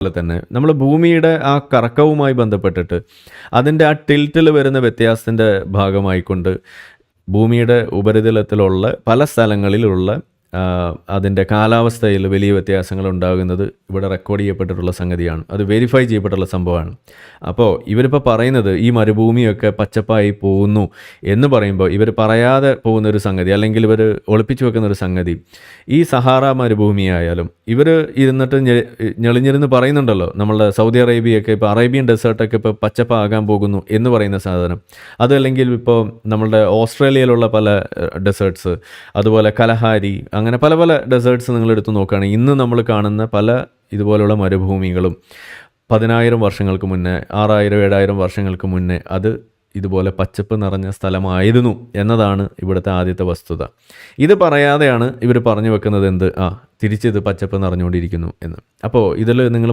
പോലെ തന്നെ നമ്മൾ ഭൂമിയുടെ ആ കറക്കവുമായി ബന്ധപ്പെട്ടിട്ട് അതിൻ്റെ ആ ടിൽറ്റിൽ വരുന്ന വ്യത്യാസത്തിൻ്റെ ഭാഗമായിക്കൊണ്ട് ഭൂമിയുടെ ഉപരിതലത്തിലുള്ള പല സ്ഥലങ്ങളിലുള്ള അതിൻ്റെ കാലാവസ്ഥയിൽ വലിയ വ്യത്യാസങ്ങൾ ഉണ്ടാകുന്നത് ഇവിടെ റെക്കോർഡ് ചെയ്യപ്പെട്ടിട്ടുള്ള സംഗതിയാണ്. അത് വെരിഫൈ ചെയ്യപ്പെട്ടുള്ള സംഭവമാണ്. അപ്പോൾ ഇവരിപ്പോൾ പറയുന്നത് ഈ മരുഭൂമിയൊക്കെ പച്ചപ്പായി പോകുന്നു എന്ന് പറയുമ്പോൾ ഇവർ പറയാതെ പോകുന്നൊരു സംഗതി, അല്ലെങ്കിൽ ഇവർ ഒളിപ്പിച്ചു വെക്കുന്നൊരു സംഗതി, ഈ സഹാറ മരുഭൂമിയായാലും ഇവർ ഇരുന്നിട്ട് ഞെളിഞ്ഞിരുന്ന് പറയുന്നുണ്ടല്ലോ, നമ്മളുടെ സൗദി അറേബ്യയൊക്കെ ഇപ്പോൾ അറേബ്യൻ ഡെസേർട്ടൊക്കെ ഇപ്പോൾ പച്ചപ്പാകാൻ പോകുന്നു എന്ന് പറയുന്ന സാധനം. അതല്ലെങ്കിൽ ഇപ്പോൾ നമ്മളുടെ ഓസ്ട്രേലിയയിലുള്ള പല ഡെസേർട്ട്സ്, അതുപോലെ കലഹാരി, അങ്ങനെ പല പല ഡെസേർട്ട്സ് നിങ്ങൾ എടുത്ത് നോക്കുകയാണെങ്കിൽ ഇന്ന് നമ്മൾ കാണുന്ന പല ഇതുപോലുള്ള മരുഭൂമികളും 10,000 വർഷങ്ങൾക്ക് മുന്നേ, 6,000 7,000 വർഷങ്ങൾക്ക് മുന്നേ അത് ഇതുപോലെ പച്ചപ്പ് നിറഞ്ഞ സ്ഥലമായിരുന്നു എന്നതാണ് ഇവിടുത്തെ ആദ്യത്തെ വസ്തുത. ഇത് പറയാതെയാണ് ഇവർ പറഞ്ഞു വെക്കുന്നത് തിരിച്ചിത് പച്ചപ്പ് നിറഞ്ഞുകൊണ്ടിരിക്കുന്നു എന്ന്. അപ്പോൾ ഇതിൽ നിങ്ങൾ